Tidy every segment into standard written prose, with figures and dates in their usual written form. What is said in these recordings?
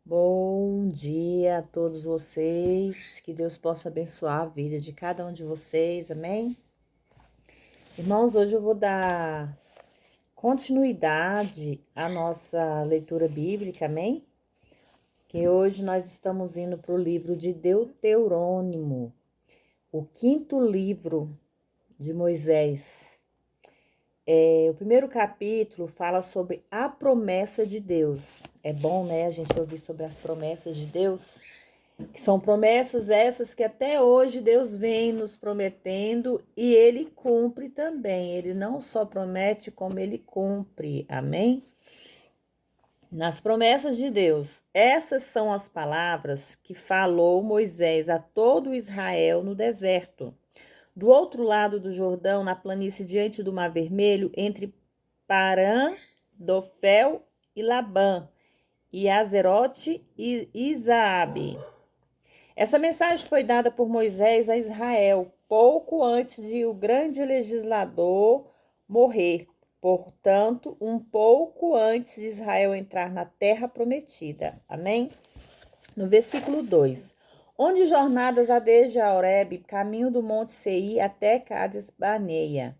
Bom dia a todos vocês, que Deus possa abençoar a vida de cada um de vocês, amém? Irmãos, hoje eu vou dar continuidade à nossa leitura bíblica, amém? Que hoje nós estamos indo para o livro de Deuteronômio, o quinto livro de Moisés. O primeiro capítulo fala sobre a promessa de Deus. É bom, né, a gente ouvir sobre as promessas de Deus, que são promessas essas que até hoje Deus vem nos prometendo e Ele cumpre também. Ele não só promete, como Ele cumpre. Amém? Nas promessas de Deus, essas são as palavras que falou Moisés a todo Israel no deserto. Do outro lado do Jordão, na planície diante do Mar Vermelho, entre Parã, Dofel e Labã, e Azerote e Isaabe. Essa mensagem foi dada por Moisés a Israel, pouco antes de o grande legislador morrer. Portanto, um pouco antes de Israel entrar na terra prometida. Amém? No versículo 2. Onde jornadas a desde a Horebe, caminho do monte Seir até Cades Barneia.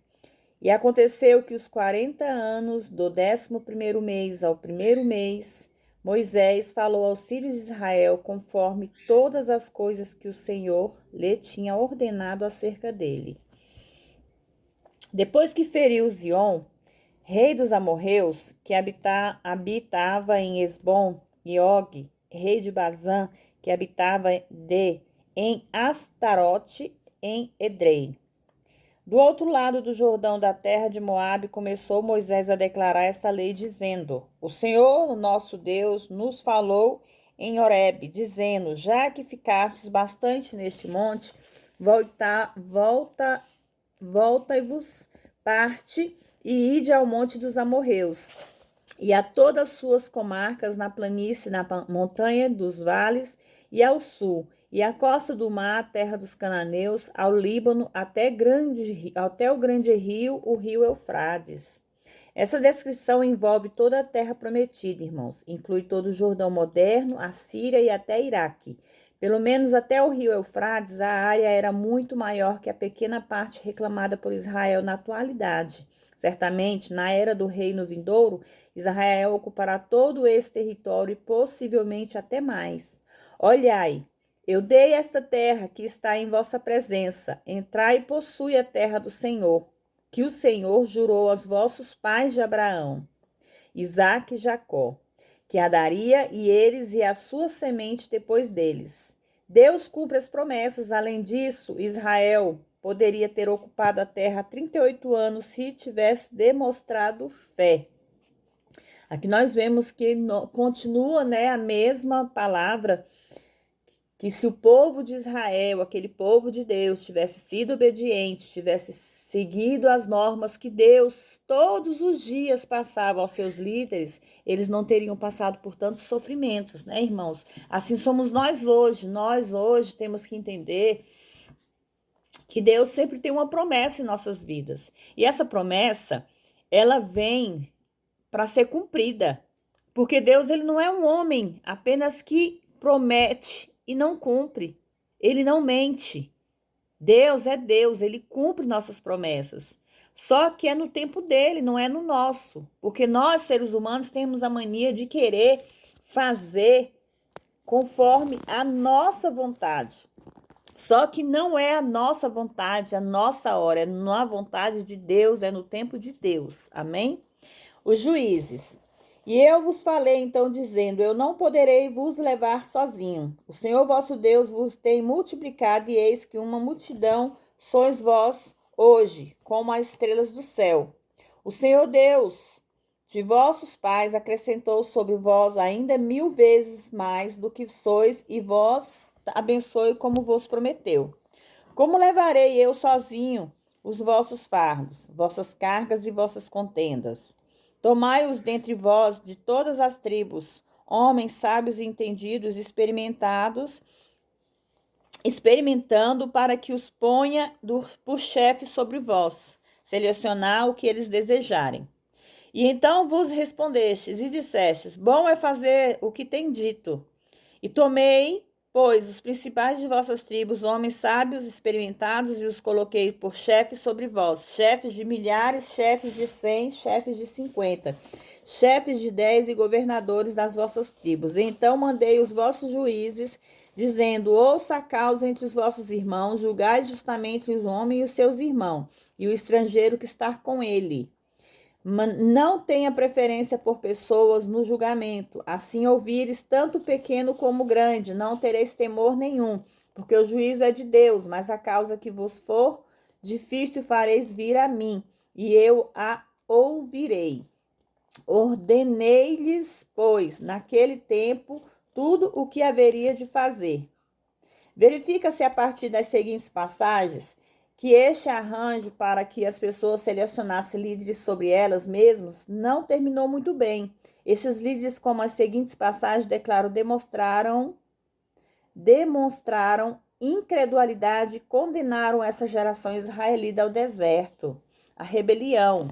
E aconteceu que os 40 anos do 11º mês ao primeiro mês, Moisés falou aos filhos de Israel conforme todas as coisas que o Senhor lhe tinha ordenado acerca dele. Depois que feriu Zion, rei dos amorreus, que habitava em Esbom, e Og, rei de Bazã, que habitava em Astarote, em Edrei. Do outro lado do Jordão da terra de Moabe, começou Moisés a declarar essa lei, dizendo: O Senhor, nosso Deus, nos falou em Horebe, dizendo: Já que ficastes bastante neste monte, voltai-vos, parte e ide ao monte dos amorreus, e a todas as suas comarcas, na planície, na montanha dos vales e ao sul, e a costa do mar, a terra dos cananeus, ao Líbano, até o grande rio, o rio Eufrates. Essa descrição envolve toda a terra prometida, irmãos. Inclui todo o Jordão moderno, a Síria e até Iraque. Pelo menos até o rio Eufrates, a área era muito maior que a pequena parte reclamada por Israel na atualidade. Certamente, na era do reino vindouro, Israel ocupará todo esse território e possivelmente até mais. Olhai, eu dei esta terra que está em vossa presença. Entrai e possui a terra do Senhor, que o Senhor jurou aos vossos pais de Abraão, Isaque e Jacó, que a daria, e eles e a sua semente depois deles. Deus cumpre as promessas. Além disso, Israel poderia ter ocupado a terra há 38 anos se tivesse demonstrado fé. Aqui nós vemos que continua, né, a mesma palavra, que se o povo de Israel, aquele povo de Deus, tivesse sido obediente, tivesse seguido as normas que Deus todos os dias passava aos seus líderes, eles não teriam passado por tantos sofrimentos, né, irmãos? Assim somos nós hoje. Nós hoje temos que entender que Deus sempre tem uma promessa em nossas vidas. E essa promessa, ela vem para ser cumprida. Porque Deus, ele não é um homem apenas que promete e não cumpre. Ele não mente. Deus é Deus, ele cumpre nossas promessas. Só que é no tempo dele, não é no nosso. Porque nós, seres humanos, temos a mania de querer fazer conforme a nossa vontade. Só que não é a nossa vontade, a nossa hora, é na vontade de Deus, é no tempo de Deus. Amém? Os juízes. E eu vos falei então, dizendo: Eu não poderei vos levar sozinho. O Senhor vosso Deus vos tem multiplicado, e eis que uma multidão sois vós hoje, como as estrelas do céu. O Senhor Deus de vossos pais acrescentou sobre vós ainda 1000 vezes mais do que sois, e vós abençoe como vos prometeu. Como levarei eu sozinho os vossos fardos, vossas cargas e vossas contendas? Tomai-os dentre vós de todas as tribos, homens sábios e entendidos, experimentando, para que os ponha por chefe sobre vós, selecionar o que eles desejarem. E então vos respondestes e dissestes: Bom é fazer o que tem dito. E tomei, pois, os principais de vossas tribos, homens sábios, experimentados, e os coloquei por chefes sobre vós, chefes de milhares, chefes de 100, chefes de 50, chefes de 10 e governadores das vossas tribos. E então mandei os vossos juízes, dizendo: ouça a causa entre os vossos irmãos, julgai justamente o homem e os seus irmãos, e o estrangeiro que está com ele. Não tenha preferência por pessoas no julgamento. Assim ouvires tanto pequeno como grande, não tereis temor nenhum, porque o juízo é de Deus, mas a causa que vos for difícil fareis vir a mim, e eu a ouvirei. Ordenei-lhes, pois, naquele tempo, tudo o que haveria de fazer. Verifica-se a partir das seguintes passagens que este arranjo para que as pessoas selecionassem líderes sobre elas mesmas não terminou muito bem. Estes líderes, como as seguintes passagens declaram, demonstraram incredulidade e condenaram essa geração israelita ao deserto, à rebelião.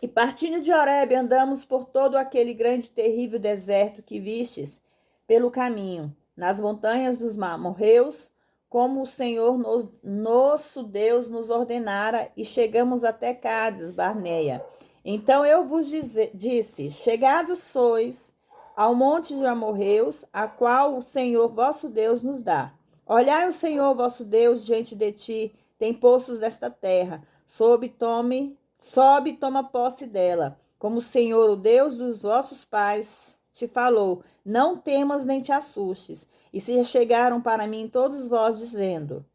E partindo de Horebe, andamos por todo aquele grande e terrível deserto que vistes pelo caminho, nas montanhas dos amorreus, como o Senhor nosso Deus nos ordenara, e chegamos até Cádiz Barneia. Então eu vos disse: chegados sois ao monte de amorreus, a qual o Senhor vosso Deus nos dá. Olhai o Senhor vosso Deus diante de ti, tem poços desta terra, sobe e toma posse dela, como o Senhor, o Deus dos vossos pais, te falou. Não temas nem te assustes. E se chegaram para mim todos vós, dizendo: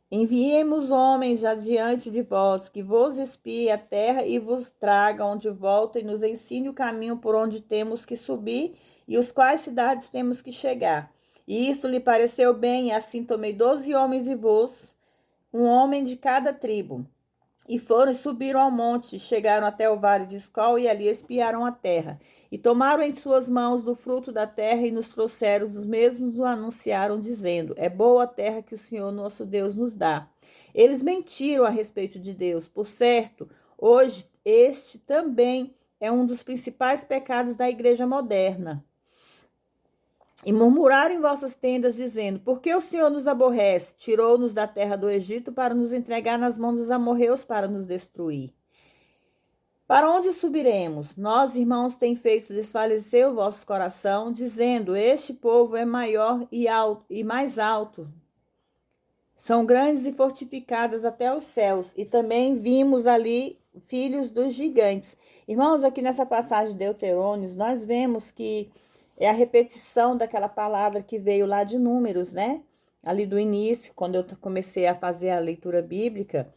enviemos homens adiante de vós, que vos espiem a terra e vos tragam de volta e nos ensine o caminho por onde temos que subir e os quais cidades temos que chegar. E isto lhe pareceu bem, e assim tomei 12 homens e vos, um homem de cada tribo. E foram e subiram ao monte, chegaram até o vale de Escol e ali espiaram a terra. E tomaram em suas mãos do fruto da terra e nos trouxeram, os mesmos o anunciaram, dizendo: é boa a terra que o Senhor nosso Deus nos dá. Eles mentiram a respeito de Deus. Por certo, hoje este também é um dos principais pecados da igreja moderna. E murmuraram em vossas tendas, dizendo: por que o Senhor nos aborrece? Tirou-nos da terra do Egito para nos entregar nas mãos dos amorreus para nos destruir. Para onde subiremos? Nós, irmãos, tem feito desfalecer o vosso coração, dizendo: este povo é maior e mais alto. São grandes e fortificadas até os céus. E também vimos ali filhos dos gigantes. Irmãos, aqui nessa passagem de Deuterônios, nós vemos que é a repetição daquela palavra que veio lá de Números, né? Ali do início, quando eu comecei a fazer a leitura bíblica,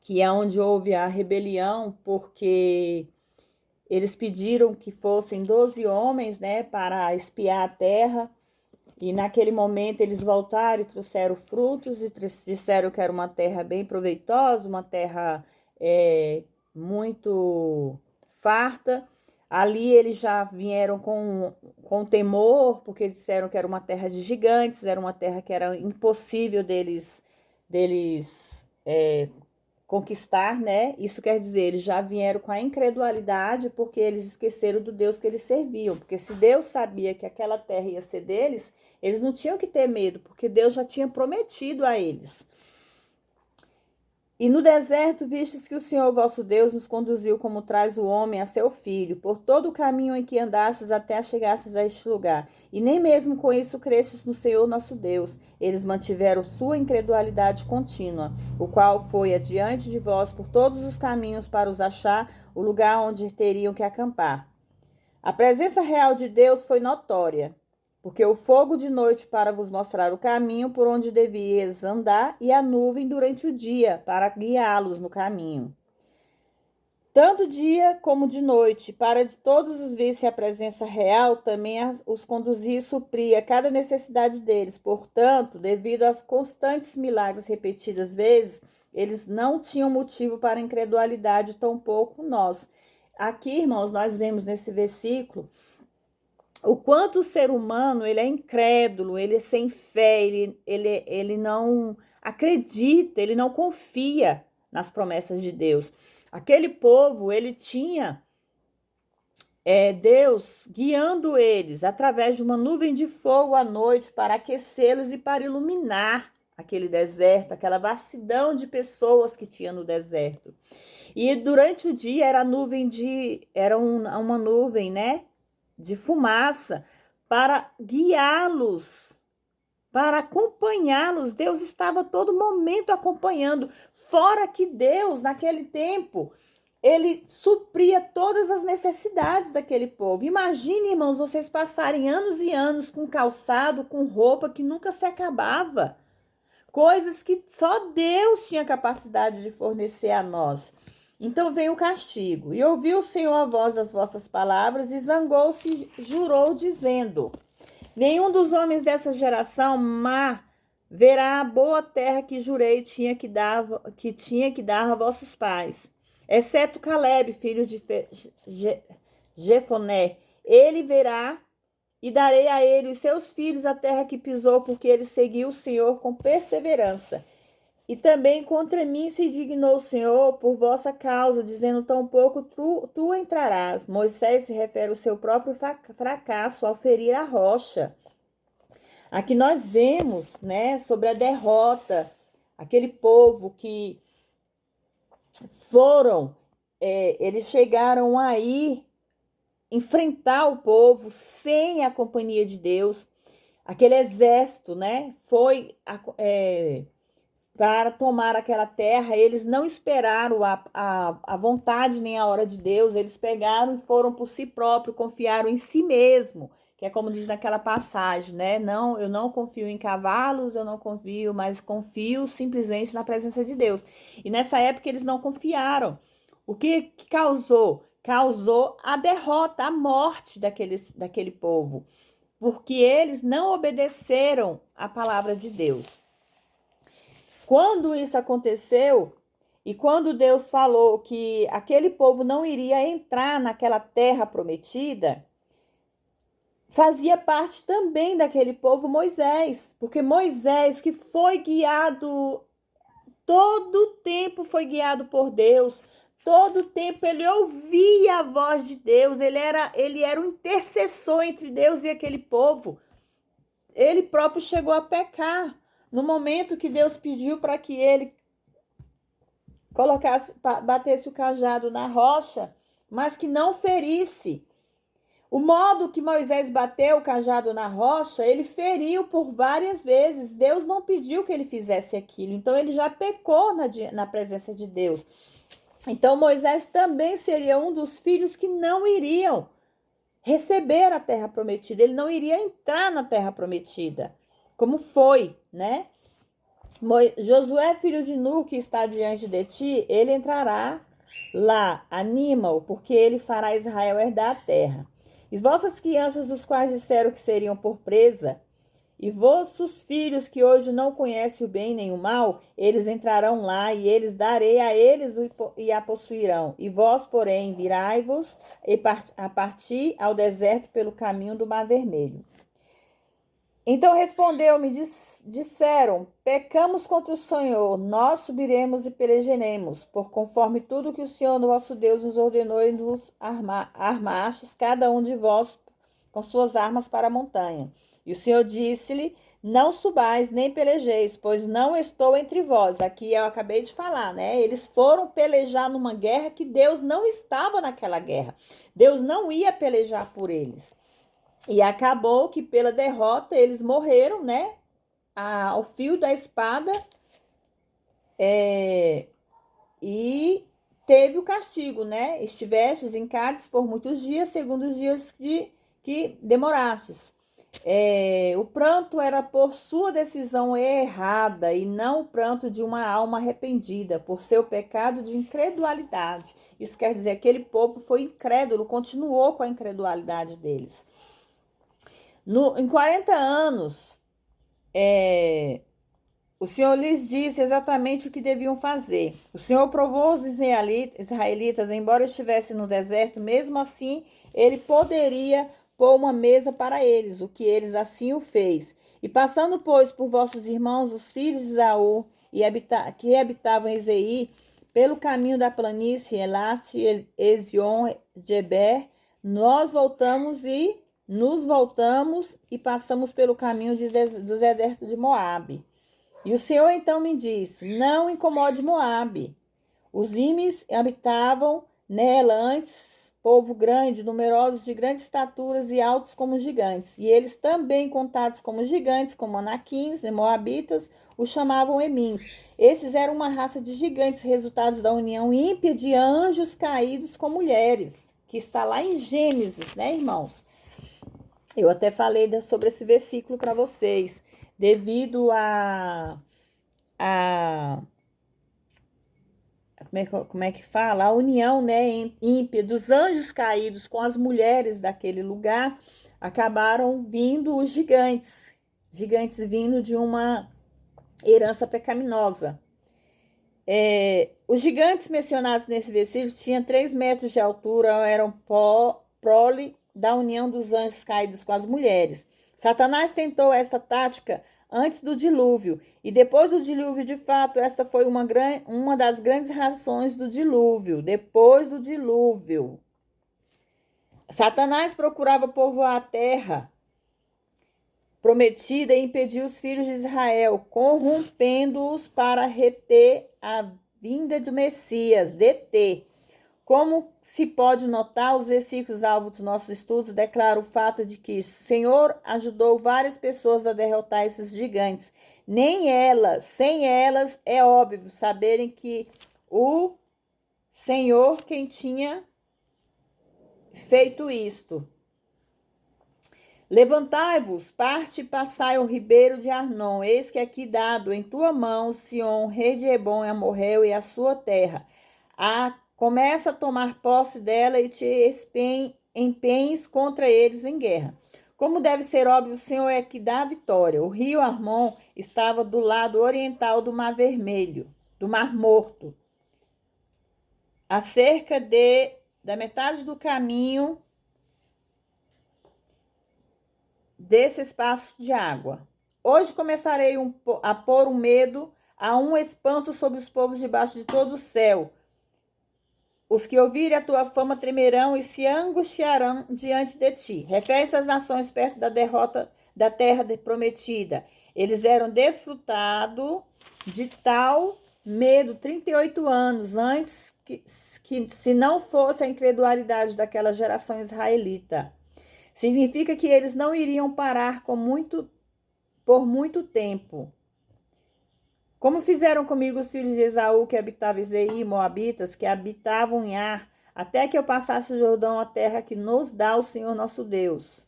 que é onde houve a rebelião, porque eles pediram que fossem 12 homens, né, para espiar a terra, e naquele momento eles voltaram e trouxeram frutos e disseram que era uma terra bem proveitosa, uma terra muito farta. Ali eles já vieram com temor, porque disseram que era uma terra de gigantes, era uma terra que era impossível deles conquistar, né? Isso quer dizer, eles já vieram com a incredulidade, porque eles esqueceram do Deus que eles serviam. Porque se Deus sabia que aquela terra ia ser deles, eles não tinham que ter medo, porque Deus já tinha prometido a eles. E no deserto vistes que o Senhor vosso Deus nos conduziu como traz o homem a seu filho, por todo o caminho em que andastes até chegastes a este lugar. E nem mesmo com isso crestes no Senhor nosso Deus. Eles mantiveram sua incredulidade contínua, o qual foi adiante de vós por todos os caminhos para os achar o lugar onde teriam que acampar. A presença real de Deus foi notória, porque o fogo de noite para vos mostrar o caminho por onde devias andar, e a nuvem durante o dia para guiá-los no caminho. Tanto dia como de noite, para de todos os vissem a presença real, também os conduzia e supria cada necessidade deles. Portanto, devido aos constantes milagres repetidas vezes, eles não tinham motivo para incredulidade, tampouco nós. Aqui, irmãos, nós vemos nesse versículo o quanto o ser humano ele é incrédulo, ele é sem fé, ele não acredita, ele não confia nas promessas de Deus. Aquele povo, ele tinha Deus guiando eles através de uma nuvem de fogo à noite para aquecê-los e para iluminar aquele deserto, aquela vastidão de pessoas que tinha no deserto. E durante o dia uma nuvem, né, de fumaça para guiá-los, para acompanhá-los. Deus estava a todo momento acompanhando, fora que Deus, naquele tempo, ele supria todas as necessidades daquele povo. Imagine, irmãos, vocês passarem anos e anos com calçado, com roupa que nunca se acabava. Coisas que só Deus tinha capacidade de fornecer a nós. Então veio o castigo. E ouviu o Senhor a voz das vossas palavras e zangou-se e jurou, dizendo: nenhum dos homens dessa geração má verá a boa terra que jurei que tinha que dar a vossos pais, exceto Caleb, filho de Jefoné. Ele verá, e darei a ele e os seus filhos a terra que pisou, porque ele seguiu o Senhor com perseverança. E também contra mim se dignou o Senhor por vossa causa, dizendo: tampouco tu entrarás. Moisés se refere ao seu próprio fracasso ao ferir a rocha. Aqui nós vemos, né, sobre a derrota, aquele povo que eles chegaram aí enfrentar o povo sem a companhia de Deus. Aquele exército, né, foi para tomar aquela terra. Eles não esperaram a vontade nem a hora de Deus. Eles pegaram e foram por si próprios, confiaram em si mesmo, que é como diz naquela passagem, né? Não, eu não confio em cavalos, eu não confio, mas confio simplesmente na presença de Deus. E nessa época eles não confiaram. O que causou? Causou a derrota, a morte daquele povo, porque eles não obedeceram à palavra de Deus. Quando isso aconteceu, e quando Deus falou que aquele povo não iria entrar naquela terra prometida, fazia parte também daquele povo Moisés, porque Moisés, que foi guiado, todo o tempo foi guiado por Deus, todo o tempo ele ouvia a voz de Deus, ele era um intercessor entre Deus e aquele povo. Ele próprio chegou a pecar no momento que Deus pediu para que ele batesse o cajado na rocha, mas que não ferisse. O modo que Moisés bateu o cajado na rocha, ele feriu por várias vezes. Deus não pediu que ele fizesse aquilo, então ele já pecou na presença de Deus. Então Moisés também seria um dos filhos que não iriam receber a terra prometida, ele não iria entrar na terra prometida, como foi, né? Josué, filho de Nun, que está diante de ti, ele entrará lá, anima-o, porque ele fará Israel herdar a terra. E vossas crianças, os quais disseram que seriam por presa, e vossos filhos que hoje não conhecem o bem nem o mal, eles entrarão lá, e eles darei a eles e a possuirão. E vós, porém, virai-vos a partir ao deserto pelo caminho do Mar Vermelho. Então respondeu-me, disseram: pecamos contra o Senhor, nós subiremos e pelejaremos, por conforme tudo que o Senhor nosso Deus nos ordenou, e nos armastes, cada um de vós com suas armas para a montanha. E o Senhor disse-lhe: não subais nem pelejeis, pois não estou entre vós. Aqui eu acabei de falar, né? Eles foram pelejar numa guerra que Deus não estava naquela guerra. Deus não ia pelejar por eles. E acabou que pela derrota eles morreram, né? Ao fio da espada. E teve o castigo, né? Estivestes em Cádiz por muitos dias, segundo os dias que demorastes. O pranto era por sua decisão errada e não o pranto de uma alma arrependida por seu pecado de incredulidade. Isso quer dizer que aquele povo foi incrédulo, continuou com a incredulidade deles. Em 40 anos, o Senhor lhes disse exatamente o que deviam fazer. O Senhor provou os israelitas, embora estivessem no deserto, mesmo assim, ele poderia pôr uma mesa para eles, o que eles assim o fez. E passando, pois, por vossos irmãos, os filhos de Esaú, que habitavam em Zeir, pelo caminho da planície, Elaste, Ezion, Geber, nós nos voltamos e passamos pelo caminho do deserto de Moabe. E o Senhor então me disse: não incomode Moabe. Os ímis habitavam nela antes, povo grande, numerosos, de grande estaturas e altos como gigantes. E eles também, contados como gigantes, como anaquins e moabitas, os chamavam emins. Estes eram uma raça de gigantes, resultados da união ímpia de anjos caídos com mulheres, que está lá em Gênesis, né, irmãos? Eu até falei sobre esse versículo para vocês, devido a como é que fala? A união, né, ímpia dos anjos caídos com as mulheres daquele lugar, acabaram vindo os gigantes vindo de uma herança pecaminosa. Os gigantes mencionados nesse versículo tinham 3 metros de altura, eram prole da união dos anjos caídos com as mulheres. Satanás tentou essa tática antes do dilúvio, e depois do dilúvio, de fato, essa foi uma das grandes razões do dilúvio. Depois do dilúvio, Satanás procurava povoar a terra prometida e impedir os filhos de Israel, corrompendo-os para reter a vinda do Messias, deter. Como se pode notar, os versículos alvo dos nossos estudos declaram o fato de que o Senhor ajudou várias pessoas a derrotar esses gigantes. Sem elas, é óbvio saberem que o Senhor quem tinha feito isto. Levantai-vos, parte e passai o ribeiro de Arnon. Eis que aqui dado em tua mão, Sion, rei de Hebron, Amorreu e a sua terra. Começa a tomar posse dela e te empenhes contra eles em guerra. Como deve ser óbvio, o Senhor é que dá a vitória. O rio Arnon estava do lado oriental do Mar Vermelho, do Mar Morto, a cerca da metade do caminho desse espaço de água. Hoje começarei a pôr um medo, um espanto sobre os povos debaixo de todo o céu. Os que ouvirem a tua fama tremerão e se angustiarão diante de ti. Refere-se às nações perto da derrota da terra prometida. Eles eram desfrutados de tal medo 38 anos antes que se não fosse a incredulidade daquela geração israelita. Significa que eles não iriam parar por muito tempo. Como fizeram comigo os filhos de Esaú, que habitavam em Seir, moabitas, que habitavam em Ar, até que eu passasse o Jordão, a terra que nos dá o Senhor nosso Deus.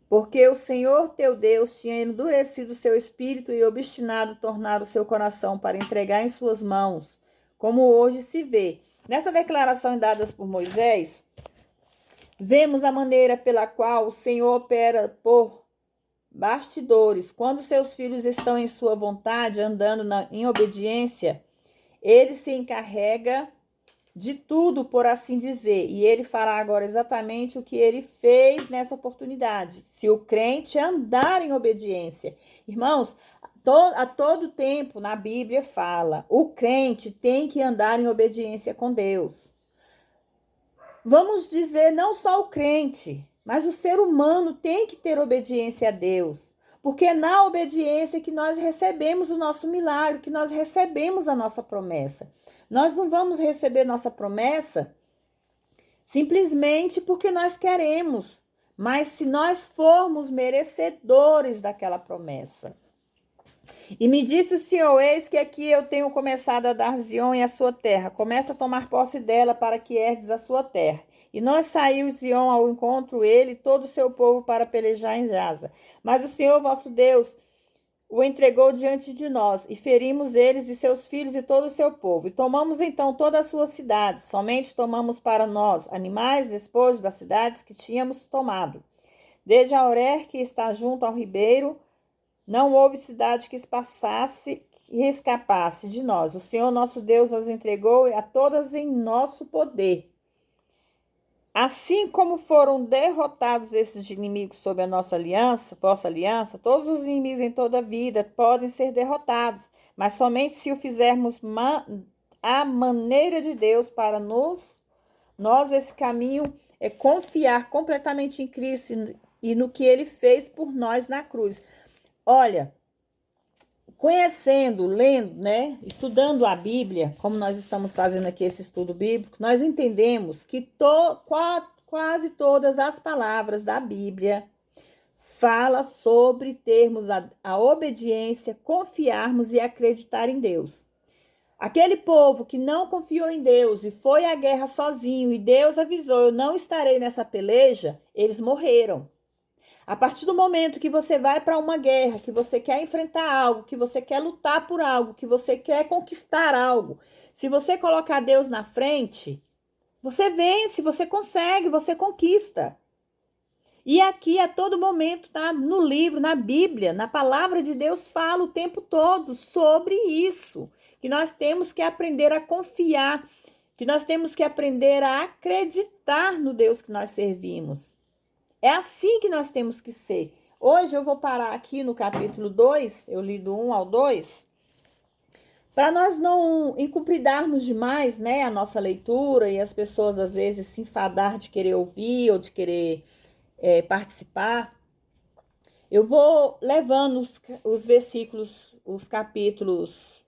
Porque o Senhor teu Deus tinha endurecido o seu espírito e obstinado tornar o seu coração para entregar em suas mãos, como hoje se vê. Nessa declaração dada por Moisés, vemos a maneira pela qual o Senhor opera por bastidores. Quando seus filhos estão em sua vontade, andando em obediência, ele se encarrega de tudo, por assim dizer. E ele fará agora exatamente o que ele fez nessa oportunidade. Se o crente andar em obediência. Irmãos, a todo tempo na Bíblia fala, o crente tem que andar em obediência com Deus. Vamos dizer, não só o crente, mas o ser humano tem que ter obediência a Deus, porque é na obediência que nós recebemos o nosso milagre, que nós recebemos a nossa promessa. Nós não vamos receber nossa promessa simplesmente porque nós queremos, mas se nós formos merecedores daquela promessa. E me disse o Senhor, eis que aqui eu tenho começado a dar Zion e a sua terra. Começa a tomar posse dela para que herdes a sua terra. E nós saiu Zion ao encontro, ele e todo o seu povo, para pelejar em Jaza. Mas o Senhor vosso Deus o entregou diante de nós, e ferimos eles e seus filhos e todo o seu povo. E tomamos então todas as suas cidades. Somente tomamos para nós animais, despojos das cidades que tínhamos tomado. Desde a Orer, que está junto ao ribeiro, não houve cidade que passasse e escapasse de nós. O Senhor nosso Deus as entregou a todas em nosso poder. Assim como foram derrotados esses inimigos sob a nossa aliança, vossa aliança, todos os inimigos em toda a vida podem ser derrotados, mas somente se o fizermos a maneira de Deus para nos Esse caminho é confiar completamente em Cristo e no que ele fez por nós na cruz. Olha, conhecendo, lendo, né, estudando a Bíblia, como nós estamos fazendo aqui esse estudo bíblico, nós entendemos que quase todas as palavras da Bíblia fala sobre termos a obediência, confiarmos e acreditar em Deus. Aquele povo que não confiou em Deus e foi à guerra sozinho e Deus avisou, eu não estarei nessa peleja, eles morreram. A partir do momento que você vai para uma guerra, que você quer enfrentar algo, que você quer lutar por algo, que você quer conquistar algo, se você colocar Deus na frente, você vence, você consegue, você conquista. E aqui a todo momento, no livro, na Bíblia, na palavra de Deus, fala o tempo todo sobre isso, que nós temos que aprender a confiar, que nós temos que aprender a acreditar no Deus que nós servimos. É assim que nós temos que ser. Hoje eu vou parar aqui no capítulo 2, eu li do 1 ao 2, para nós não encupridarmos demais, né, a nossa leitura e as pessoas às vezes se enfadar de querer ouvir ou de querer participar. Eu vou levando os versículos, os capítulos,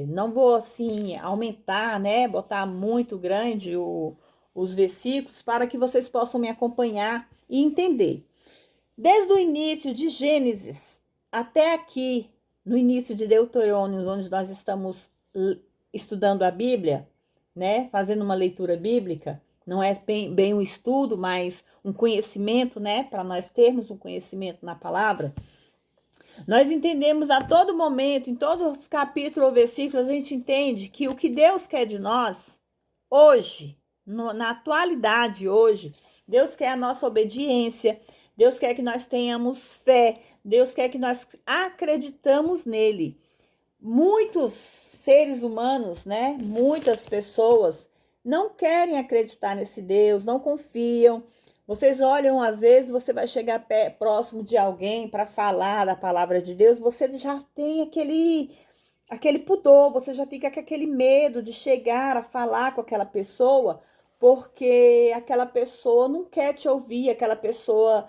não vou assim aumentar, né, botar muito grande os versículos para que vocês possam me acompanhar e entender. Desde o início de Gênesis até aqui, no início de Deuteronômio, onde nós estamos estudando a Bíblia, né, fazendo uma leitura bíblica, não é bem um estudo, mas um conhecimento, né, para nós termos um conhecimento na palavra. Nós entendemos a todo momento, em todos os capítulos ou versículos, a gente entende que o que Deus quer de nós, hoje, na atualidade hoje, Deus quer a nossa obediência, Deus quer que nós tenhamos fé, Deus quer que nós acreditamos nele. Muitos seres humanos, né, muitas pessoas não querem acreditar nesse Deus, não confiam. Vocês olham, às vezes, você vai chegar próximo de alguém para falar da palavra de Deus, você já tem aquele pudor, você já fica com aquele medo de chegar a falar com aquela pessoa, porque aquela pessoa não quer te ouvir, aquela pessoa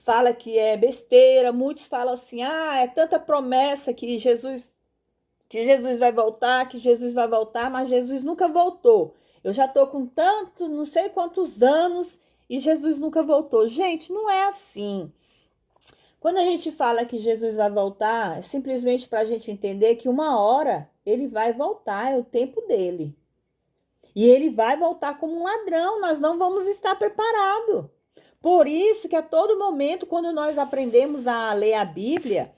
fala que é besteira. Muitos falam assim, é tanta promessa que Jesus vai voltar, mas Jesus nunca voltou. Eu já estou com tanto, não sei quantos anos, e Jesus nunca voltou. Gente, não é assim. Quando a gente fala que Jesus vai voltar, é simplesmente para a gente entender que uma hora ele vai voltar, é o tempo dele. E ele vai voltar como um ladrão, nós não vamos estar preparados. Por isso que a todo momento, quando nós aprendemos a ler a Bíblia,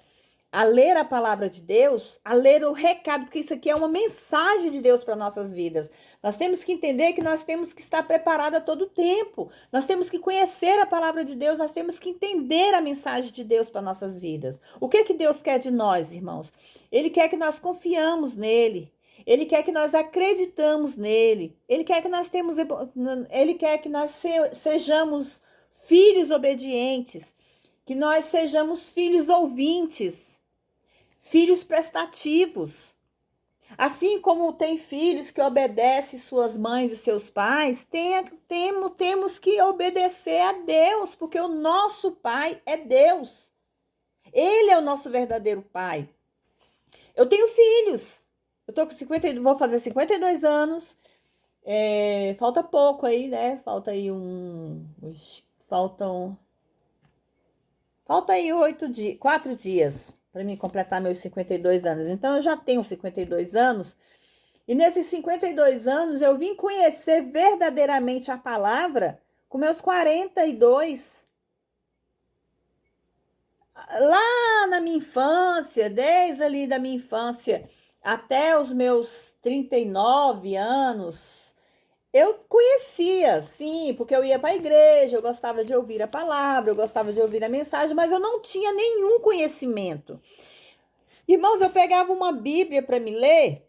a ler a palavra de Deus, a ler o recado, porque isso aqui é uma mensagem de Deus para nossas vidas. Nós temos que entender que nós temos que estar preparados a todo tempo. Nós temos que conhecer a palavra de Deus, nós temos que entender a mensagem de Deus para nossas vidas. O que Deus quer de nós, irmãos? Ele quer que nós confiamos nele. Ele quer que nós acreditamos nele. Ele quer que nós sejamos filhos obedientes, que nós sejamos filhos ouvintes, filhos prestativos. Assim como tem filhos que obedecem suas mães e seus pais, temos que obedecer a Deus, porque o nosso Pai é Deus. Ele é o nosso verdadeiro Pai. Eu tenho filhos. Eu tô com vou fazer 52 anos. Falta pouco aí, né? Falta aí Falta aí 4 dias para mim completar meus 52 anos. Então, eu já tenho 52 anos. E nesses 52 anos, eu vim conhecer verdadeiramente a palavra com meus 42. Lá na minha infância, desde ali da minha infância até os meus 39 anos, eu conhecia, sim, porque eu ia para a igreja, eu gostava de ouvir a palavra, eu gostava de ouvir a mensagem, mas eu não tinha nenhum conhecimento. Irmãos, eu pegava uma Bíblia para me ler,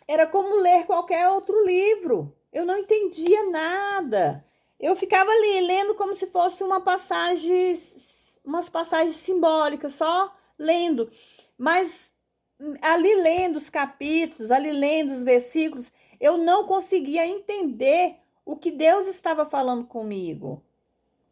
era como ler qualquer outro livro. Eu não entendia nada. Eu ficava ali lendo como se fosse umas passagens simbólicas, só lendo. Mas ali lendo os capítulos, ali lendo os versículos, eu não conseguia entender o que Deus estava falando comigo.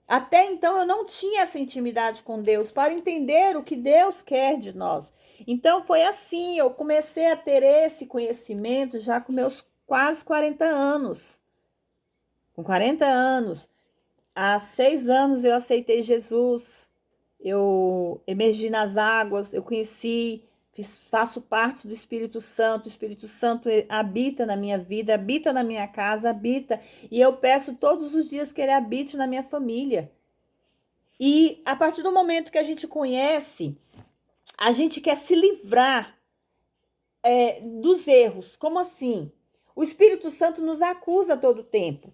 Até então eu não tinha essa intimidade com Deus para entender o que Deus quer de nós. Então foi assim, eu comecei a ter esse conhecimento já com meus quase 40 anos. Com 40 anos, há 6 anos eu aceitei Jesus, eu emergi nas águas, eu conheci, faço parte do Espírito Santo. O Espírito Santo habita na minha vida, habita na minha casa, habita. E eu peço todos os dias que ele habite na minha família. E a partir do momento que a gente conhece, a gente quer se livrar dos erros. Como assim? O Espírito Santo nos acusa todo o tempo.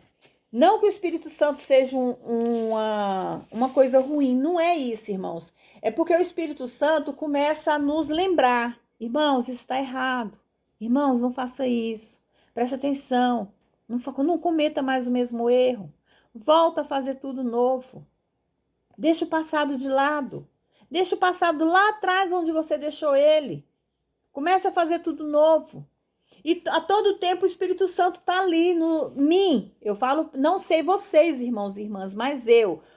Não que o Espírito Santo seja uma coisa ruim, não é isso, irmãos. É porque o Espírito Santo começa a nos lembrar. Irmãos, isso está errado. Irmãos, não faça isso. Presta atenção. Não cometa mais o mesmo erro. Volta a fazer tudo novo. Deixa o passado de lado. Deixa o passado lá atrás onde você deixou ele. Comece a fazer tudo novo. E a todo tempo o Espírito Santo está ali no mim. Eu falo, não sei vocês, irmãos e irmãs, mas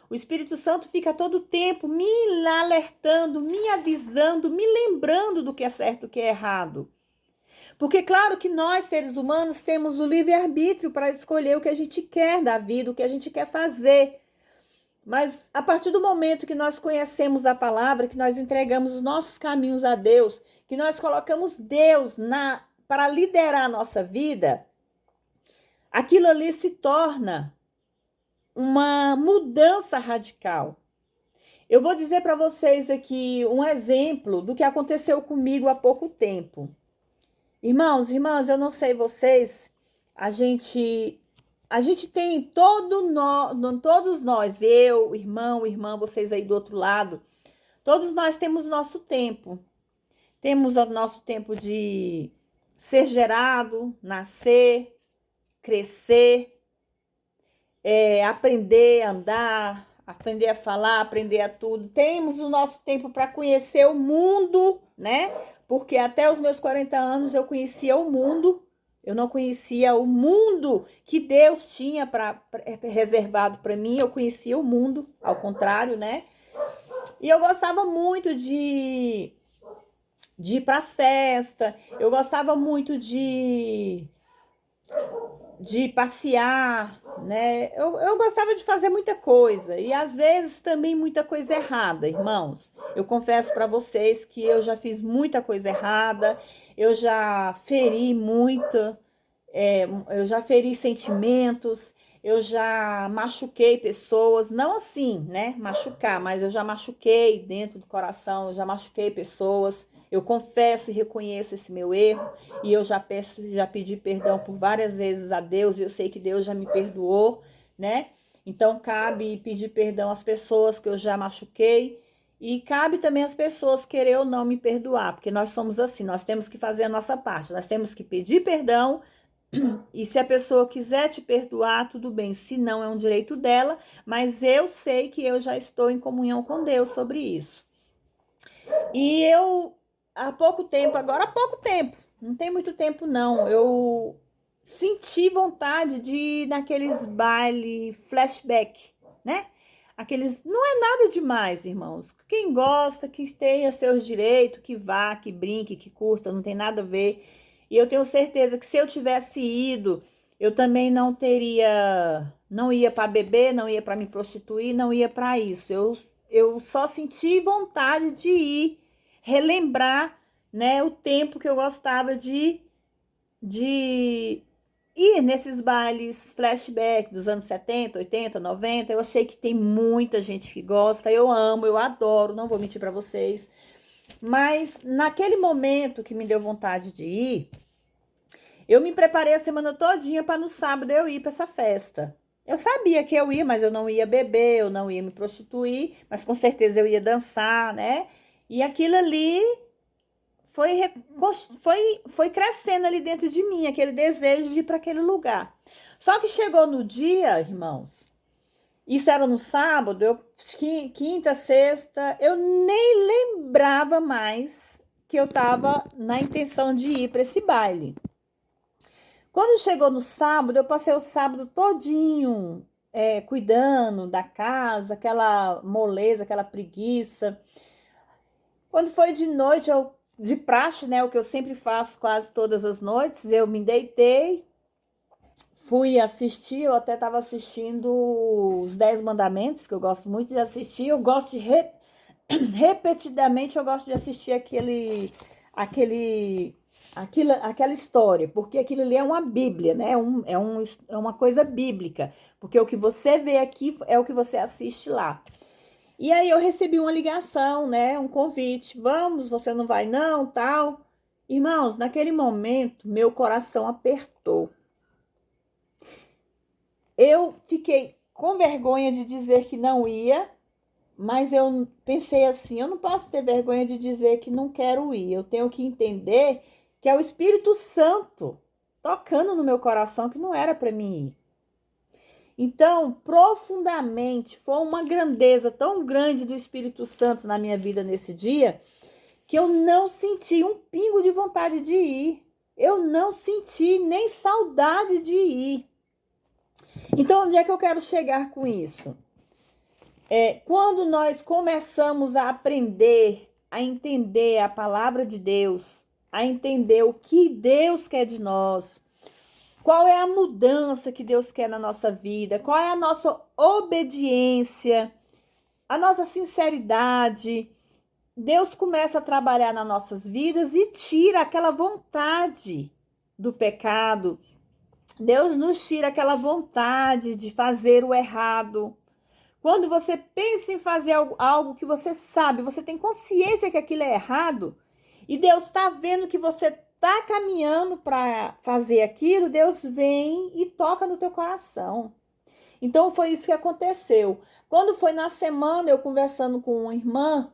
o Espírito Santo fica a todo tempo me alertando, me avisando, me lembrando do que é certo e do que é errado. Porque claro que nós, seres humanos, temos o livre-arbítrio para escolher o que a gente quer da vida, o que a gente quer fazer. Mas a partir do momento que nós conhecemos a palavra, que nós entregamos os nossos caminhos a Deus, que nós colocamos Deus para liderar a nossa vida, aquilo ali se torna uma mudança radical. Eu vou dizer para vocês aqui um exemplo do que aconteceu comigo há pouco tempo. Irmãos, irmãs, eu não sei vocês, a gente tem todos nós, eu, irmão, irmã, vocês aí do outro lado, todos nós temos nosso tempo. Temos o nosso tempo de ser gerado, nascer, crescer, aprender a andar, aprender a falar, aprender a tudo. Temos o nosso tempo para conhecer o mundo, né? Porque até os meus 40 anos eu conhecia o mundo. Eu não conhecia o mundo que Deus tinha reservado para mim. Eu conhecia o mundo, ao contrário, né? E eu gostava muito de ir para as festas, eu gostava muito de passear, né? Eu gostava de fazer muita coisa e às vezes também muita coisa errada, irmãos. Eu confesso para vocês que eu já fiz muita coisa errada, eu já feri muito, eu já feri sentimentos, eu já machuquei pessoas, não assim, né? Machucar, mas eu já machuquei dentro do coração, eu já machuquei pessoas. Eu confesso e reconheço esse meu erro e eu já pedi perdão por várias vezes a Deus e eu sei que Deus já me perdoou, né? Então cabe pedir perdão às pessoas que eu já machuquei e cabe também às pessoas querer ou não me perdoar, porque nós somos assim, nós temos que fazer a nossa parte, nós temos que pedir perdão e se a pessoa quiser te perdoar, tudo bem, se não é um direito dela, mas eu sei que eu já estou em comunhão com Deus sobre isso. E eu há pouco tempo, não tem muito tempo não, eu senti vontade de ir naqueles baile flashback, né? Aqueles, não é nada demais, irmãos. Quem gosta, que tenha seus direitos, que vá, que brinque, que curta, não tem nada a ver. E eu tenho certeza que se eu tivesse ido, eu também não ia para beber, não ia para me prostituir, não ia para isso. Eu só senti vontade de ir relembrar, né, o tempo que eu gostava de ir nesses bailes flashback dos anos 70, 80, 90. Eu achei que tem muita gente que gosta, eu amo, eu adoro, não vou mentir para vocês. Mas naquele momento que me deu vontade de ir, eu me preparei a semana todinha para no sábado eu ir para essa festa. Eu sabia que eu ia, mas eu não ia beber, eu não ia me prostituir, mas com certeza eu ia dançar, né? E aquilo ali foi crescendo ali dentro de mim, aquele desejo de ir para aquele lugar. Só que chegou no dia, irmãos, isso era no sábado, quinta, sexta, eu nem lembrava mais que eu estava na intenção de ir para esse baile. Quando chegou no sábado, eu passei o sábado todinho cuidando da casa, aquela moleza, aquela preguiça. Quando foi de noite, de praxe, né, o que eu sempre faço quase todas as noites, eu me deitei, fui assistir, eu até estava assistindo os 10 Mandamentos, que eu gosto muito de assistir, eu gosto de repetidamente, eu gosto de assistir aquela história, porque aquilo ali é uma Bíblia, né? É uma coisa bíblica, porque o que você vê aqui é o que você assiste lá. E aí eu recebi uma ligação, né? Um convite. Vamos, você não vai não, tal. Irmãos, naquele momento, meu coração apertou. Eu fiquei com vergonha de dizer que não ia, mas eu pensei assim, eu não posso ter vergonha de dizer que não quero ir. Eu tenho que entender que é o Espírito Santo tocando no meu coração que não era para mim ir. Então, profundamente, foi uma grandeza tão grande do Espírito Santo na minha vida nesse dia, que eu não senti um pingo de vontade de ir. Eu não senti nem saudade de ir. Então, onde é que eu quero chegar com isso? Quando nós começamos a aprender, a entender a palavra de Deus, a entender o que Deus quer de nós, qual é a mudança que Deus quer na nossa vida, qual é a nossa obediência, a nossa sinceridade, Deus começa a trabalhar nas nossas vidas e tira aquela vontade do pecado. Deus nos tira aquela vontade de fazer o errado. Quando você pensa em fazer algo que você sabe, você tem consciência que aquilo é errado, e Deus está vendo que você está caminhando para fazer aquilo, Deus vem e toca no teu coração. Então foi isso que aconteceu. Quando foi na semana, eu conversando com uma irmã,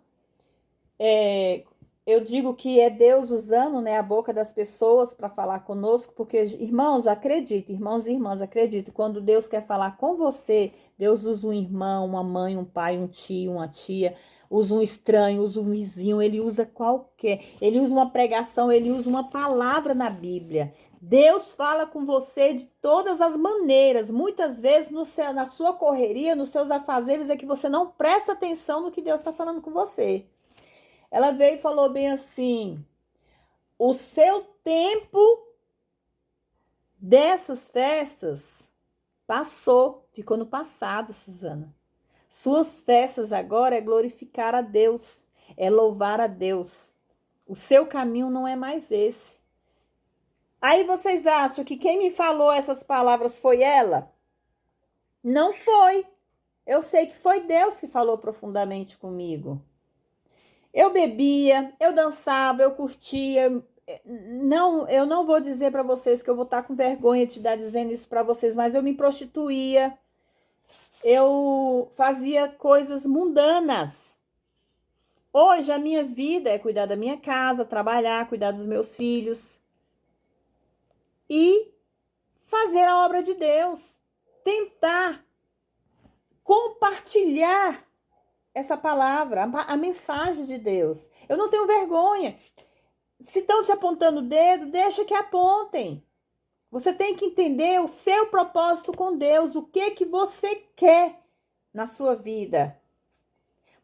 eu digo que é Deus usando, né, a boca das pessoas para falar conosco, porque, irmãos, acredite, irmãos e irmãs, acredite, quando Deus quer falar com você, Deus usa um irmão, uma mãe, um pai, um tio, uma tia, usa um estranho, usa um vizinho, ele usa qualquer, ele usa uma pregação, ele usa uma palavra na Bíblia. Deus fala com você de todas as maneiras, muitas vezes na sua correria, nos seus afazeres, é que você não presta atenção no que Deus está falando com você. Ela veio e falou bem assim: o seu tempo dessas festas passou, ficou no passado, Suzana. Suas festas agora é glorificar a Deus, é louvar a Deus. O seu caminho não é mais esse. Aí vocês acham que quem me falou essas palavras foi ela? Não foi. Eu sei que foi Deus que falou profundamente comigo. Eu bebia, eu dançava, eu curtia. Não, eu não vou dizer para vocês que eu vou estar com vergonha de estar dizendo isso para vocês, mas eu me prostituía. Eu fazia coisas mundanas. Hoje a minha vida é cuidar da minha casa, trabalhar, cuidar dos meus filhos e fazer a obra de Deus. Tentar compartilhar essa palavra, a mensagem de Deus. Eu não tenho vergonha. Se estão te apontando o dedo, deixa que apontem. Você tem que entender o seu propósito com Deus, o que você quer na sua vida.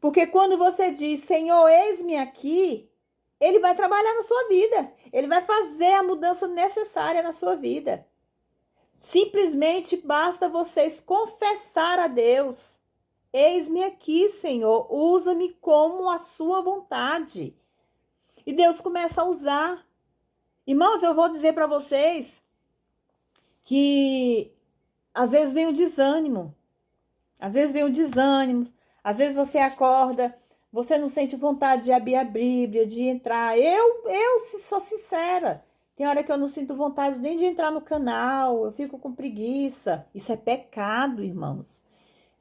Porque quando você diz, Senhor, eis-me aqui, Ele vai trabalhar na sua vida. Ele vai fazer a mudança necessária na sua vida. Simplesmente basta vocês confessar a Deus. Eis-me aqui, Senhor, usa-me como a sua vontade. E Deus começa a usar. Irmãos, eu vou dizer para vocês que às vezes vem o desânimo. Às vezes vem o desânimo. Às vezes você acorda, você não sente vontade de abrir a Bíblia, de entrar. Eu sou sincera. Tem hora que eu não sinto vontade nem de entrar no canal. Eu fico com preguiça. Isso é pecado, irmãos.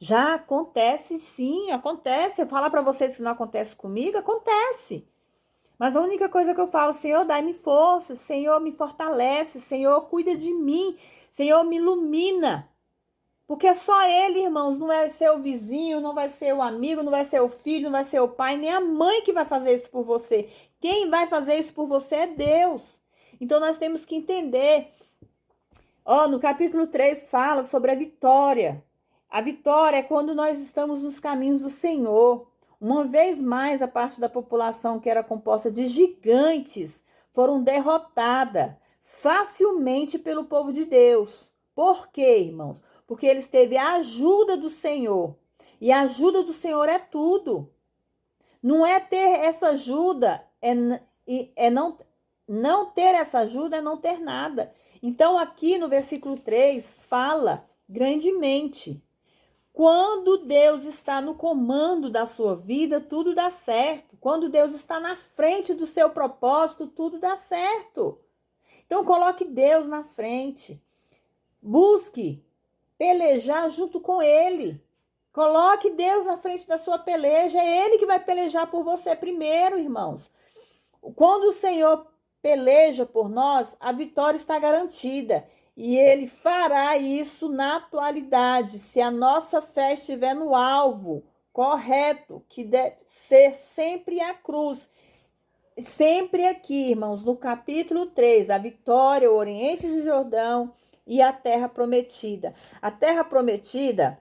Já acontece, sim, acontece. Eu falar para vocês que não acontece comigo, acontece. Mas a única coisa que eu falo, Senhor, dai-me força, Senhor, me fortalece, Senhor, cuida de mim, Senhor, me ilumina. Porque só Ele, irmãos, não vai ser o vizinho, não vai ser o amigo, não vai ser o filho, não vai ser o pai, nem a mãe que vai fazer isso por você. Quem vai fazer isso por você é Deus. Então nós temos que entender No capítulo 3 fala sobre a vitória. A vitória é quando nós estamos nos caminhos do Senhor. Uma vez mais, a parte da população que era composta de gigantes foram derrotada facilmente pelo povo de Deus. Por quê, irmãos? Porque eles teve a ajuda do Senhor. E a ajuda do Senhor é tudo. Não é ter essa ajuda, não ter essa ajuda é não ter nada. Então, aqui no versículo 3, fala grandemente. Quando Deus está no comando da sua vida, tudo dá certo. Quando Deus está na frente do seu propósito, tudo dá certo. Então, coloque Deus na frente. Busque pelejar junto com Ele. Coloque Deus na frente da sua peleja. É Ele que vai pelejar por você primeiro, irmãos. Quando o Senhor peleja por nós, a vitória está garantida. E Ele fará isso na atualidade, se a nossa fé estiver no alvo correto, que deve ser sempre a cruz. Sempre aqui, irmãos, no capítulo 3, a vitória, o Oriente de Jordão e a terra prometida. A terra prometida,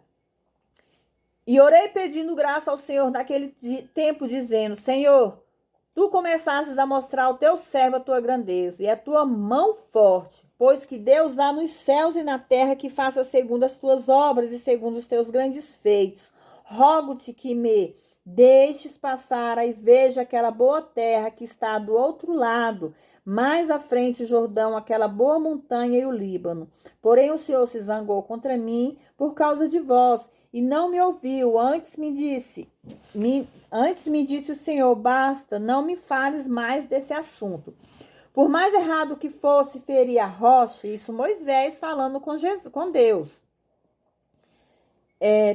e orei pedindo graça ao Senhor naquele tempo, dizendo: Senhor, tu começasses a mostrar ao teu servo a tua grandeza e a tua mão forte, pois que Deus há nos céus e na terra que faça segundo as tuas obras e segundo os teus grandes feitos. Rogo-te que me deixes passar e veja aquela boa terra que está do outro lado, mais à frente Jordão, aquela boa montanha e o Líbano. Porém o Senhor se zangou contra mim por causa de vós e não me ouviu. Antes me disse o Senhor: basta, não me fales mais desse assunto. Por mais errado que fosse ferir a rocha, isso Moisés falando com Deus.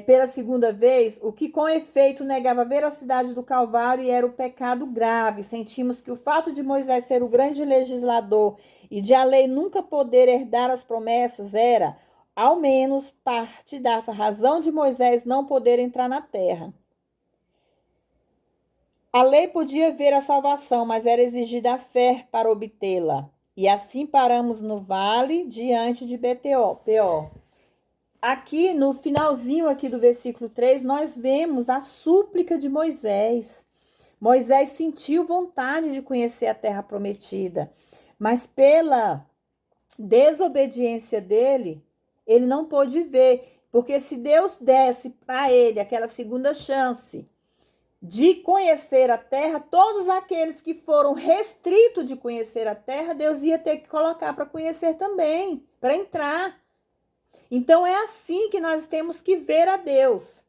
Pela segunda vez, o que com efeito negava a veracidade do Calvário e era o pecado grave. Sentimos que o fato de Moisés ser o grande legislador e de a lei nunca poder herdar as promessas era, ao menos, parte da razão de Moisés não poder entrar na terra. A lei podia ver a salvação, mas era exigida a fé para obtê-la. E assim paramos no vale diante de Peor. Aqui no finalzinho aqui do versículo 3, nós vemos a súplica de Moisés. Moisés sentiu vontade de conhecer a terra prometida, mas pela desobediência dele, ele não pôde ver, porque se Deus desse para ele aquela segunda chance de conhecer a terra, todos aqueles que foram restritos de conhecer a terra, Deus ia ter que colocar para conhecer também, para entrar. Então é assim que nós temos que ver a Deus.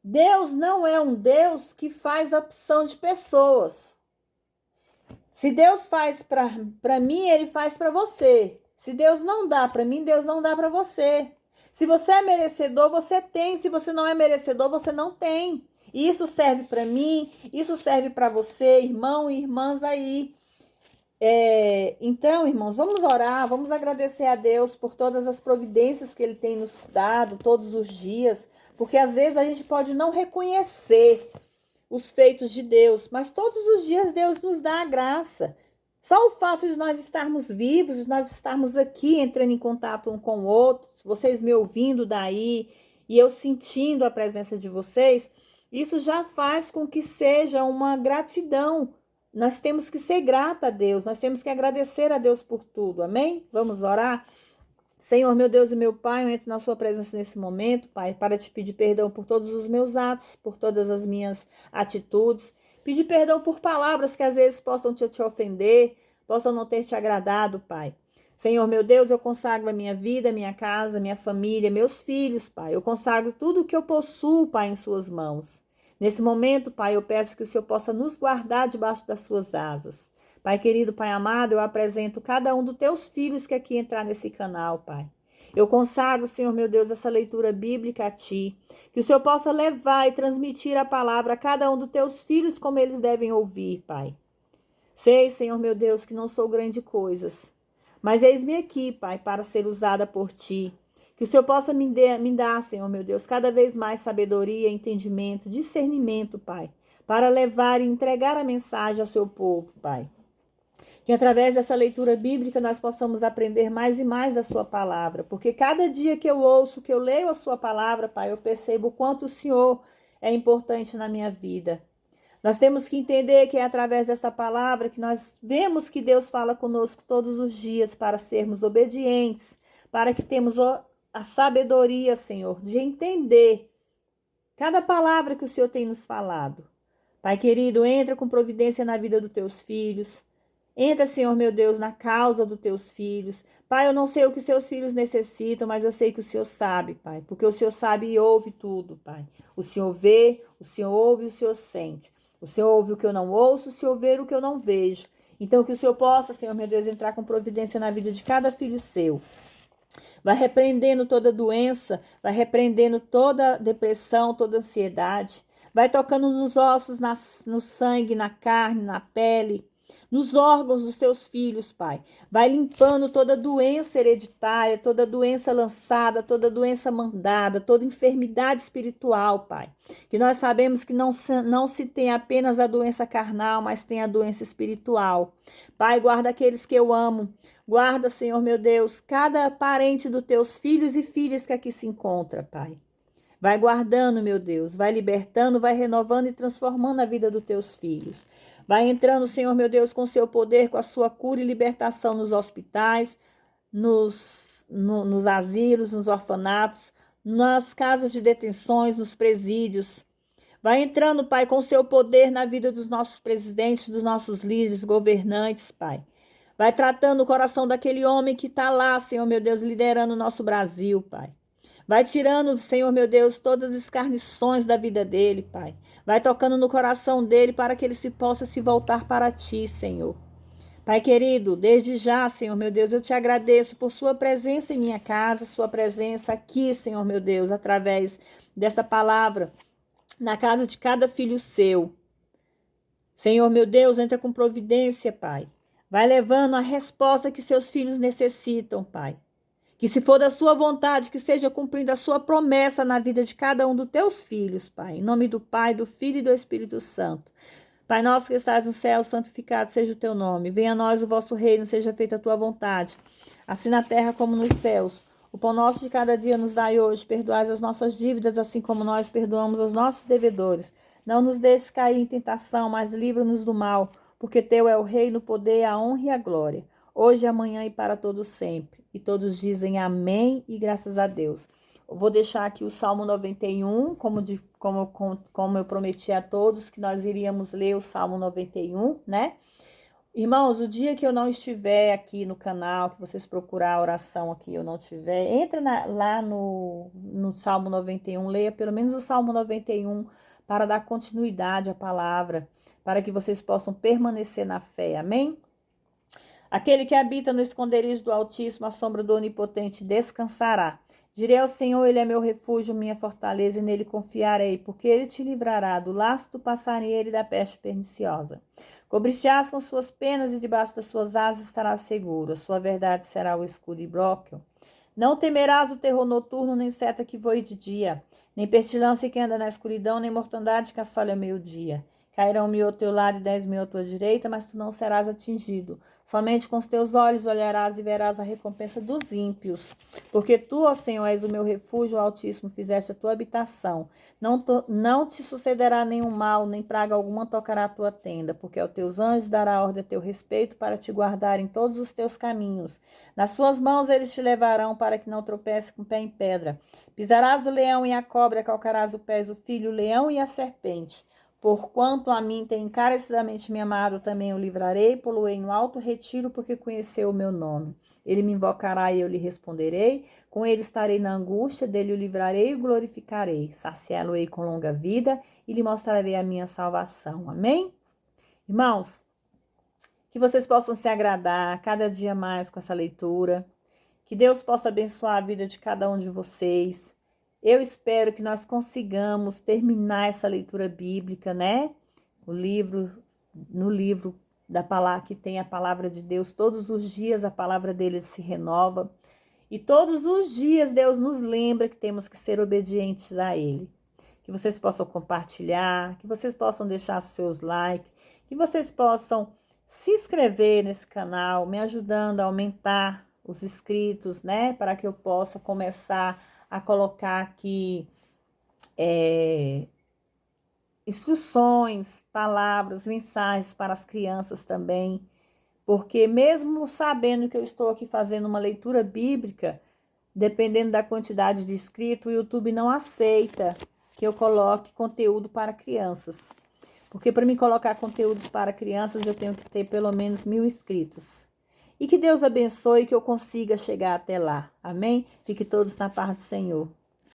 Deus não é um Deus que faz opção de pessoas. Se Deus faz para mim, Ele faz para você. Se Deus não dá para mim, Deus não dá para você. Se você é merecedor, você tem. Se você não é merecedor, você não tem. E isso serve para mim, isso serve para você, irmão e irmãs aí. Então, irmãos, vamos orar, vamos agradecer a Deus por todas as providências que Ele tem nos dado todos os dias, porque às vezes a gente pode não reconhecer os feitos de Deus, mas todos os dias Deus nos dá a graça. Só o fato de nós estarmos vivos, de nós estarmos aqui entrando em contato um com o outro, vocês me ouvindo daí e eu sentindo a presença de vocês, isso já faz com que seja uma gratidão. Nós temos que ser grata a Deus, nós temos que agradecer a Deus por tudo, amém? Vamos orar? Senhor, meu Deus e meu Pai, eu entro na sua presença nesse momento, Pai, para te pedir perdão por todos os meus atos, por todas as minhas atitudes, pedir perdão por palavras que às vezes possam te ofender, possam não ter te agradado, Pai. Senhor, meu Deus, eu consagro a minha vida, minha casa, minha família, meus filhos, Pai. Eu consagro tudo o que eu possuo, Pai, em suas mãos. Nesse momento, Pai, eu peço que o Senhor possa nos guardar debaixo das suas asas. Pai querido, Pai amado, eu apresento cada um dos teus filhos que aqui entrar nesse canal, Pai. Eu consagro, Senhor meu Deus, essa leitura bíblica a Ti. Que o Senhor possa levar e transmitir a palavra a cada um dos teus filhos como eles devem ouvir, Pai. Sei, Senhor meu Deus, que não sou grande coisas, mas eis-me aqui, Pai, para ser usada por Ti. Que o Senhor possa me dar, Senhor meu Deus, cada vez mais sabedoria, entendimento, discernimento, Pai, para levar e entregar a mensagem ao seu povo, Pai. Que através dessa leitura bíblica nós possamos aprender mais e mais da sua palavra, porque cada dia que eu ouço, que eu leio a sua palavra, Pai, eu percebo o quanto o Senhor é importante na minha vida. Nós temos que entender que é através dessa palavra que nós vemos que Deus fala conosco todos os dias para sermos obedientes, para que temos a sabedoria, Senhor, de entender cada palavra que o Senhor tem nos falado. Pai querido, entra com providência na vida dos teus filhos. Entra, Senhor meu Deus, na causa dos teus filhos. Pai, eu não sei o que seus filhos necessitam, mas eu sei que o Senhor sabe, Pai, porque o Senhor sabe e ouve tudo, Pai. O Senhor vê, o Senhor ouve, o Senhor sente. O Senhor ouve o que eu não ouço, o Senhor vê o que eu não vejo. Então, que o Senhor possa, Senhor meu Deus, entrar com providência na vida de cada filho seu. Vai repreendendo toda doença, vai repreendendo toda depressão, toda ansiedade. Vai tocando nos ossos, no sangue, na carne, na pele, nos órgãos dos seus filhos, Pai. Vai limpando toda doença hereditária, toda doença lançada, toda doença mandada, toda enfermidade espiritual, Pai. Que nós sabemos que não se tem apenas a doença carnal, mas tem a doença espiritual. Pai, guarda aqueles que eu amo. Guarda, Senhor meu Deus, cada parente dos teus filhos e filhas que aqui se encontra, Pai. Vai guardando, meu Deus, vai libertando, vai renovando e transformando a vida dos teus filhos. Vai entrando, Senhor, meu Deus, com seu poder, com a sua cura e libertação nos hospitais, nos asilos, nos orfanatos, nas casas de detenções, nos presídios. Vai entrando, Pai, com seu poder na vida dos nossos presidentes, dos nossos líderes, governantes, Pai. Vai tratando o coração daquele homem que está lá, Senhor, meu Deus, liderando o nosso Brasil, Pai. Vai tirando, Senhor meu Deus, todas as escarnições da vida dele, Pai. Vai tocando no coração dele para que ele possa se voltar para ti, Senhor. Pai querido, desde já, Senhor meu Deus, eu te agradeço por sua presença em minha casa, sua presença aqui, Senhor meu Deus, através dessa palavra, na casa de cada filho seu. Senhor meu Deus, entra com providência, Pai. Vai levando a resposta que seus filhos necessitam, Pai. Que se for da sua vontade, que seja cumprida a sua promessa na vida de cada um dos teus filhos, Pai. Em nome do Pai, do Filho e do Espírito Santo. Pai nosso que estás no céu, santificado seja o teu nome. Venha a nós o vosso reino, seja feita a tua vontade. Assim na terra como nos céus. O pão nosso de cada dia nos dai hoje. Perdoai as nossas dívidas, assim como nós perdoamos aos nossos devedores. Não nos deixes cair em tentação, mas livra-nos do mal. Porque teu é o reino, o poder, a honra e a glória. Hoje, amanhã e para todos sempre. E todos dizem amém e graças a Deus. Eu vou deixar aqui o Salmo 91, como eu prometi a todos que nós iríamos ler o Salmo 91, né? Irmãos, o dia que eu não estiver aqui no canal, que vocês procurar a oração aqui, eu não tiver, entra lá no Salmo 91, leia pelo menos o Salmo 91 para dar continuidade à palavra, para que vocês possam permanecer na fé, amém? Aquele que habita no esconderijo do Altíssimo, a sombra do Onipotente descansará. Direi ao Senhor, ele é meu refúgio, minha fortaleza, e nele confiarei, porque ele te livrará do laço do passarinheiro e da peste perniciosa. Cobrir-te-ás com suas penas e debaixo das suas asas estarás seguro. A sua verdade será o escudo e broquel. Não temerás o terror noturno, nem seta que voe de dia, nem pestilância que anda na escuridão, nem mortandade que assole ao meio-dia. Cairão 1.000 ao teu lado e 10.000 à tua direita, mas tu não serás atingido. Somente com os teus olhos olharás e verás a recompensa dos ímpios. Porque tu, ó Senhor, és o meu refúgio, o Altíssimo, fizeste a tua habitação. Não te sucederá nenhum mal, nem praga alguma tocará a tua tenda, porque aos teus anjos dará ordem a teu respeito para te guardar em todos os teus caminhos. Nas suas mãos eles te levarão para que não tropece com o pé em pedra. Pisarás o leão e a cobra, calcarás o pés o filho, o leão e a serpente. Porquanto a mim tem encarecidamente me amado, também o livrarei, pô-lo-ei no alto retiro, porque conheceu o meu nome. Ele me invocará e eu lhe responderei, com ele estarei na angústia, dele o livrarei e o glorificarei. Saciá-lo-ei com longa vida e lhe mostrarei a minha salvação. Amém? Irmãos, que vocês possam se agradar cada dia mais com essa leitura, que Deus possa abençoar a vida de cada um de vocês. Eu espero que nós consigamos terminar essa leitura bíblica, né? No livro da palavra, que tem a palavra de Deus, todos os dias a palavra dele se renova. E todos os dias Deus nos lembra que temos que ser obedientes a ele. Que vocês possam compartilhar, que vocês possam deixar seus likes, que vocês possam se inscrever nesse canal, me ajudando a aumentar os inscritos, né? Para que eu possa começar a colocar aqui instruções, palavras, mensagens para as crianças também. Porque mesmo sabendo que eu estou aqui fazendo uma leitura bíblica, dependendo da quantidade de inscritos, o YouTube não aceita que eu coloque conteúdo para crianças. Porque para mim colocar conteúdos para crianças, eu tenho que ter pelo menos 1.000 inscritos. E que Deus abençoe e que eu consiga chegar até lá. Amém? Fique todos na paz do Senhor.